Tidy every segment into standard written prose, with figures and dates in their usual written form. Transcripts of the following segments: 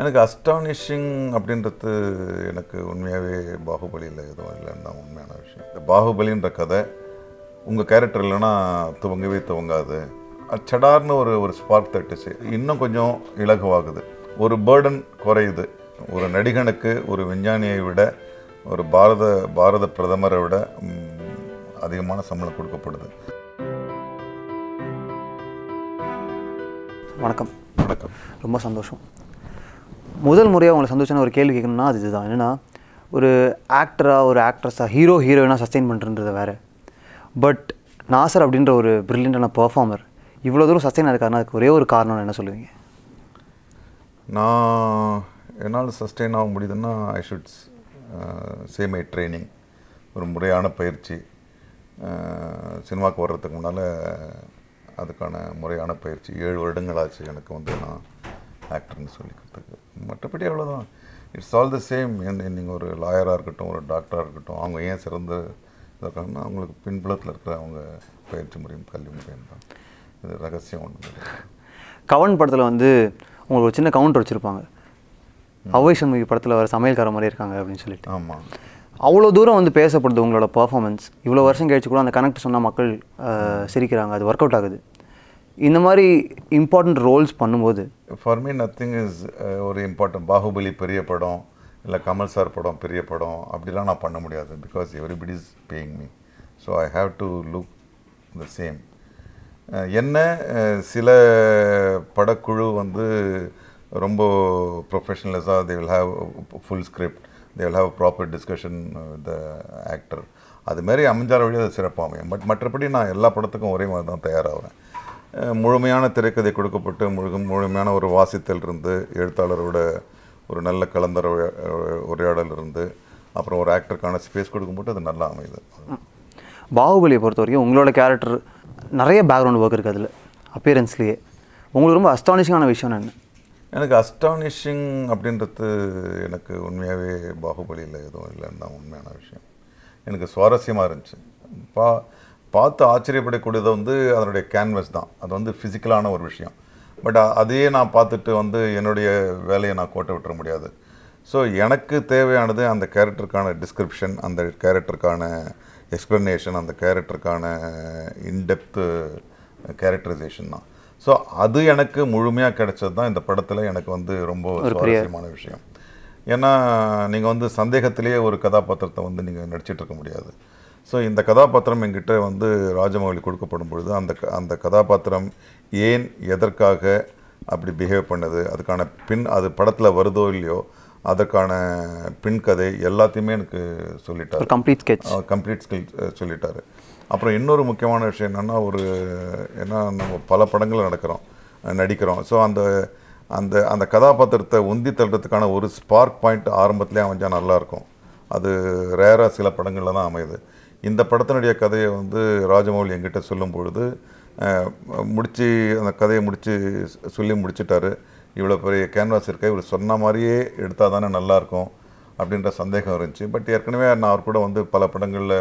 எனக்கு அஸ்டானிஷிங் அப்படின்றது எனக்கு உண்மையாகவே பாகுபலியில் எதுவும் இல்லைன்னு தான் உண்மையான விஷயம். இந்த பாகுபலின்ற கதை உங்கள் கேரக்டர் இல்லைன்னா துவங்கவே துவங்காது. சடார்னு ஒரு ஸ்பார்க் தட்டுச்சு, இன்னும் கொஞ்சம் இலகுவாகுது, ஒரு பேர்டன் குறையுது. ஒரு நடிகனுக்கு ஒரு விஞ்ஞானியை விட ஒரு பாரத பிரதமரை விட அதிகமான சம்பளம் கொடுக்கப்படுது. வணக்கம். வணக்கம். ரொம்ப சந்தோஷம். முதல் முறையாக உங்களை சந்தோஷமான ஒரு கேள்வி கேட்கணும்னா அது இதுதான். என்னென்னா, ஒரு ஆக்டராக ஒரு ஆக்ட்ரஸாக ஹீரோயினாக சஸ்டெயின் பண்ணுறது வேறு. பட் நாசர் அப்படின்ற ஒரு பிரில்லியண்டான பெர்ஃபார்மர் இவ்வளோ தூரம் சஸ்டெயின் ஆகிருக்காருன்னா அதுக்கு ஒரே ஒரு காரணம் என்ன சொல்லுவீங்க? என்னால் சஸ்டெயின் ஆக முடியுதுன்னா I should say my training. ஒரு முறையான பயிற்சி. சினிமாவுக்கு வர்றதுக்கு முன்னால் அதுக்கான முறையான பயிற்சி 7 வருடங்கள் ஆச்சு எனக்கு நான் ஆக்டர்னு சொல்லிக்கிறதுக்கு. மற்றபடி அவ்வளோதான். It's all the same. நீங்கள் ஒரு லாயராக இருக்கட்டும், ஒரு டாக்டராக இருக்கட்டும், அவங்க ஏன் சிறந்த இருக்காங்கன்னா அவங்களுக்கு பின்புலத்தில் இருக்கிற அவங்க பயிற்சி முறையும் கல்வி முறையும் தான். இது ரகசியம் ஒன்று. கவன் படத்தில் உங்களுக்கு ஒரு சின்ன கவுண்டர் வச்சுருப்பாங்க, அவ்வை சண்முகி படத்தில் வர சமையல்கார மாதிரி இருக்காங்க அப்படின்னு சொல்லிட்டு. ஆமாம். அவ்வளோ தூரம் பேசப்படுது உங்களோட பர்ஃபார்மன்ஸ். இவ்வளோ வருஷம் கழிச்சு கூட அந்த கனெக்ட் சொன்னால் மக்கள் சிரிக்கிறாங்க, அது ஒர்க் அவுட் ஆகுது. இந்த மாதிரி இம்பார்ட்டண்ட் ரோல்ஸ் பண்ணும்போது ஃபார் மீ நத்திங் இஸ் ஒரு இம்பார்ட்டன்ட். பாகுபலி பெரிய படம், இல்லை கமல் சார் படம் பெரிய படம் அப்படிலாம் நான் பண்ண முடியாது. Because everybody is paying me. So I have to look the same. என்ன சில படக்குழு ரொம்ப ப்ரொஃபஷனலிஸாக they will have full script, they will have proper discussion with the actor. அதுமாரி அமைஞ்சார வழி அது சிறப்பாகும். பட் மற்றபடி நான் எல்லா படத்துக்கும் ஒரே மாதிரி தான் தயாராகிறேன். முழுமையான திரைக்கதை கொடுக்கப்பட்டு முழுமையான ஒரு வாசித்தல் இருந்து, எழுத்தாளரோட ஒரு நல்ல கலந்தர உரையாடல் இருந்து, அப்புறம் ஒரு ஆக்டருக்கான ஸ்பேஸ் கொடுக்கும்போது அது நல்லா அமையுது. பாகுபலியை பொறுத்த வரைக்கும் உங்களோட கேரக்டர் நிறைய பேக்ரவுண்ட் ஒர்க் இருக்குது அதில், அப்பியரன்ஸ்லேயே. உங்களுக்கு ரொம்ப அஸ்டானிஷிங்கான விஷயம் என்ன? எனக்கு அஸ்டானிஷிங் அப்படின்றது எனக்கு உண்மையாகவே பாகுபலியில் எதுவும் இல்லைன்னு தான் உண்மையான விஷயம். எனக்கு சுவாரஸ்யமாக இருந்துச்சு. பார்த்து ஆச்சரியப்படக்கூடியது அதனுடைய கேன்வஸ் தான். அது ஃபிசிக்கலான ஒரு விஷயம். பட் அதையே நான் பார்த்துட்டு என்னுடைய வேலையை நான் கோட்டை விட்டுற முடியாது. ஸோ எனக்கு தேவையானது அந்த கேரக்டருக்கான டிஸ்கிரிப்ஷன், அந்த கேரக்டருக்கான எக்ஸ்ப்ளனேஷன், அந்த கேரக்டருக்கான இன்டெப்த்து கேரக்டரைசேஷன் தான். ஸோ அது எனக்கு முழுமையாக கிடைச்சது தான் இந்த படத்தில் எனக்கு ரொம்ப சுவாரஸ்யமான விஷயம். ஏன்னா நீங்கள் சந்தேகத்திலேயே ஒரு கதாபாத்திரத்தை நீங்கள் நடிச்சிட்டு இருக்க முடியாது. ஸோ இந்த கதாபாத்திரம் என்கிட்ட ராஜமௌலி கொடுக்கப்படும் பொழுது அந்த கதாபாத்திரம் ஏன் எதற்காக அப்படி பிஹேவ் பண்ணுது, அதுக்கான அது படத்தில் வருதோ இல்லையோ அதற்கான பின் கதை எல்லாத்தையுமே எனக்கு சொல்லிட்டார். கம்ப்ளீட் ஸ்கில் சொல்லிட்டார். அப்புறம் இன்னொரு முக்கியமான விஷயம் என்னென்னா, ஏன்னா நம்ம பல படங்களில் நடிக்கிறோம். ஸோ அந்த அந்த கதாபாத்திரத்தை உந்தி தள்ளுறதுக்கான ஒரு ஸ்பார்க் பாயிண்ட் ஆரம்பத்துலேயே அமைஞ்சால் நல்லாயிருக்கும். அது ரேராக சில படங்களில் தான் அமையுது. இந்த படத்தினுடைய கதையை ராஜமௌலி என்கிட்ட சொல்லும் பொழுது அந்த கதையை சொல்லி முடிச்சிட்டாரு. இவ்வளோ பெரிய கேன்வாஸ் இருக்க, இவர் சொன்ன மாதிரியே எடுத்தால் தானே நல்லாயிருக்கும் அப்படின்ற சந்தேகம் இருந்துச்சு. பட் ஏற்கனவே நான் அவர் கூட பல படங்களில்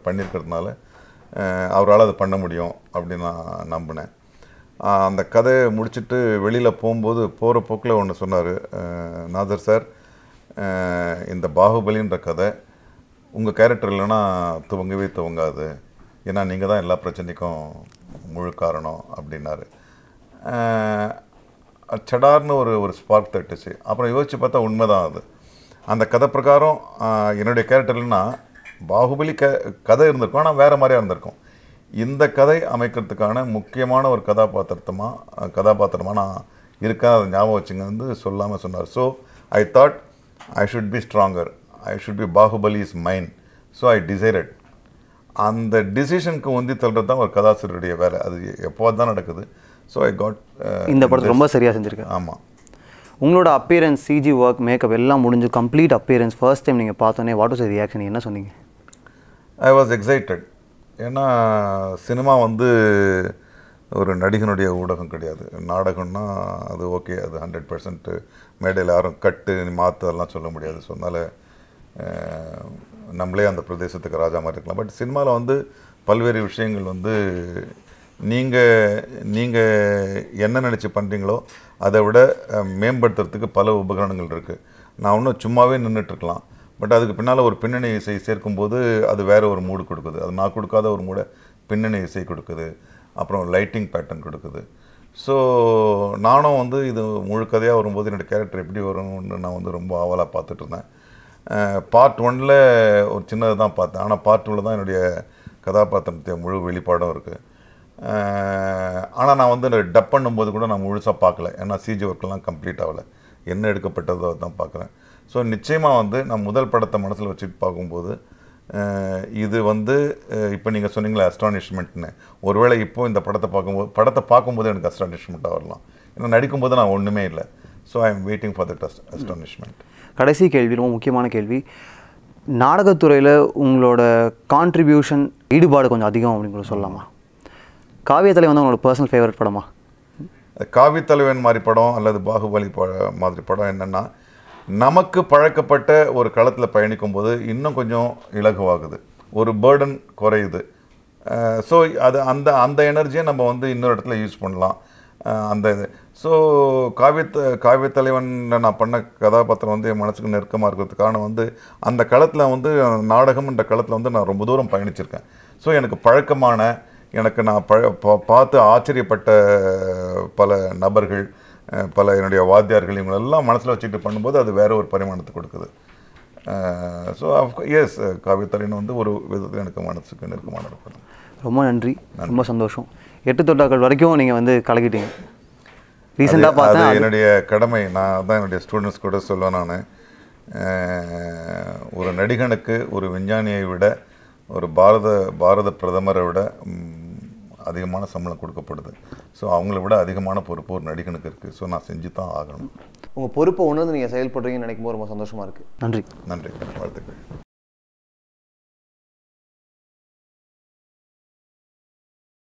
பண்ணியிருக்கிறதுனால அவரால் அதை பண்ண முடியும் அப்படின்னு நான் நம்பினேன். அந்த கதையை முடிச்சுட்டு வெளியில் போகிற போக்கில் ஒன்று சொன்னார், நாசர் சார், இந்த பாகுபலின்ற கதை உங்கள் கேரக்டர் இல்லைன்னா துவங்கவே துவங்காது. ஏன்னா நீங்கள் தான் எல்லா பிரச்சனைக்கும் முழு காரணம் அப்படின்னாரு. சடார்னு ஒரு ஸ்பார்க் தட்டுச்சு. அப்புறம் யோசித்து பார்த்தா உண்மைதான் அது. அந்த கதை பிரகாரம் என்னுடைய கேரக்டர் இல்லைன்னா பாகுபலி கதை இருந்திருக்கும், ஆனால் வேறு மாதிரியாக இருந்திருக்கும். இந்த கதை அமைக்கிறதுக்கான முக்கியமான ஒரு கதாபாத்திரமாக நான் இருக்கேன், அதை ஞாபகம் வச்சுங்க சொல்லாமல் சொன்னார். So I thought I should be stronger, I should be Baahubali is mine. So I decided. அந்த டிசிஷனுக்கு உந்தி தள்ளுறது தான் ஒரு கதாசிரியருடைய வேலை. அது எப்போது தான் நடக்குது. ஸோ ஐ காட் இந்த படத்தை ரொம்ப சரியாக செஞ்சுருக்கேன். ஆமாம். உங்களோட அப்பியரன்ஸ், சிஜி ஒர்க், மேக்கப் எல்லாம் முடிஞ்சு கம்ப்ளீட் அப்பியரன்ஸ் ஃபர்ஸ்ட் டைம் நீங்கள் பார்த்தோன்னே வாட் வாஸ் யுவர் ரியாக்ஷன்? என்ன சொன்னீங்க? I was excited. ஏன்னா சினிமா ஒரு நடிகனுடைய ஊடகம் கிடையாது. நாடகம்னா அது ஓகே, அது 100% மேடையில் யாரும் கட்டு மாற்று அதெல்லாம் சொல்ல முடியாது. ஸோ அதனால் நம்மளே அந்த பிரதேசத்துக்கு ராஜா மாதிரி இருக்கலாம். பட் சினிமாவில் பல்வேறு விஷயங்கள் நீங்கள் என்ன நினச்சி பண்ணுறீங்களோ அதை விட மேம்படுத்துறதுக்கு பல உபகரணங்கள் இருக்குது. நான் இன்னும் சும்மாவே நின்றுட்டுருக்கலாம், பட் அதுக்கு பின்னால் ஒரு பின்னணி இசை சேர்க்கும்போது அது வேறு ஒரு மூடு கொடுக்குது. அது நான் கொடுக்காத ஒரு மூடை பின்னணி இசை கொடுக்குது, அப்புறம் லைட்டிங் பேட்டர்ன் கொடுக்குது. ஸோ நானும் வந்து இது முழு கதையாக வரும்போது என்னோடய கேரக்டர் எப்படி வரும்னு நான் வந்து ரொம்ப ஆவலாக பார்த்துட்டு இருந்தேன். பார்ட் 1ல் ஒரு சின்னது தான் பார்த்தேன், ஆனால் பார்ட் 2ல் தான் என்னுடைய கதாபாத்திரத்தை முழு வெளிப்பாடும் இருக்குது. ஆனால் நான் வந்து டப் பண்ணும்போது கூட நான் முழுசாக பார்க்கல, ஏன்னா சிஜி ஒர்க்கெல்லாம் கம்ப்ளீட் ஆகலை, என்ன எடுக்கப்பட்டதோ தான் பார்க்குறேன். ஸோ நிச்சயமாக வந்து நான் முதல் படத்தை மனசில் வச்சுட்டு பார்க்கும்போது இது வந்து இப்போ நீங்கள் சொன்னீங்களே அஸ்டானிஷ்மெண்ட்னு, ஒருவேளை இப்போது இந்த படத்தை பார்க்கும்போது எனக்கு அஸ்டானிஷ்மெண்ட்டாக வரலாம், ஏன்னா நடிக்கும்போது நான் ஒன்றுமே இல்லை. So I am waiting for that astonishment. கடைசி கேள்வி, ரொம்ப முக்கியமான கேள்வி. நாடகத்துறையில் உங்களோட கான்ட்ரிபியூஷன் ஈடுபாடு கொஞ்சம் அதிகம் அப்படின்னு சொல்லலாமா? காவியத்தலைவன் வந்து உங்களோட பர்சனல் ஃபேவரட் படமா? காவியத்தலைவன் மாதிரி படம் அல்லது பாகுபலி மாதிரி படம் என்னென்னா, நமக்கு பழக்கப்பட்ட ஒரு களத்தில் பயணிக்கும் போது இன்னும் கொஞ்சம் இலகுவாகுது, ஒரு பேர்டன் குறையுது. ஸோ அது அந்த எனர்ஜியை நம்ம வந்து இன்னொரு இடத்துல யூஸ் பண்ணலாம். அந்த இது ஸோ காவியத்தலைவனில் நான் பண்ண கதாபாத்திரம் வந்து என் மனசுக்கு நெருக்கமாக இருக்கிறதுக்கு காரணம் வந்து அந்த களத்தில் வந்து நாடகம்ன்ற களத்தில் வந்து நான் ரொம்ப தூரம் பயணிச்சிருக்கேன். ஸோ எனக்கு பழக்கமான, எனக்கு நான் பார்த்து ஆச்சரியப்பட்ட பல நபர்கள், பல என்னுடைய வாத்தியார்கள், இவங்களெல்லாம் மனசில் வச்சுக்கிட்டு பண்ணும்போது அது வேறு ஒரு பரிமாணத்தை கொடுக்குது. ஸோ எஸ், காவியத்தலைவன் வந்து ஒரு விதத்தில் எனக்கு மனசுக்கு நெருக்கமான படம். ரொம்ப நன்றி, ரொம்ப சந்தோஷம். 8 தொட்டாக்கள் வரைக்கும் நீங்கள் வந்து கலக்கிட்டீங்க. ரீசெண்டாக பார்த்தேன், என்னுடைய கடமை. நான் தான் என்னுடைய ஸ்டூடெண்ட்ஸ் கூட சொல்லுவேன், நான் ஒரு நடிகனுக்கு ஒரு விஞ்ஞானியை விட, ஒரு பாரத பிரதமரை விட அதிகமான சம்பளம் கொடுக்கப்படுது. ஸோ அவங்கள விட அதிகமான பொறுப்பு ஒரு நடிகனுக்கு இருக்குது. ஸோ நான் செஞ்சு தான் ஆகணும். உங்கள் பொறுப்பை உணர்ந்து நீங்கள் செயல்படுறீங்கன்னு நினைக்கும் போது ரொம்ப சந்தோஷமாக இருக்குது. நன்றி. நன்றி, வாழ்த்துக்கள்.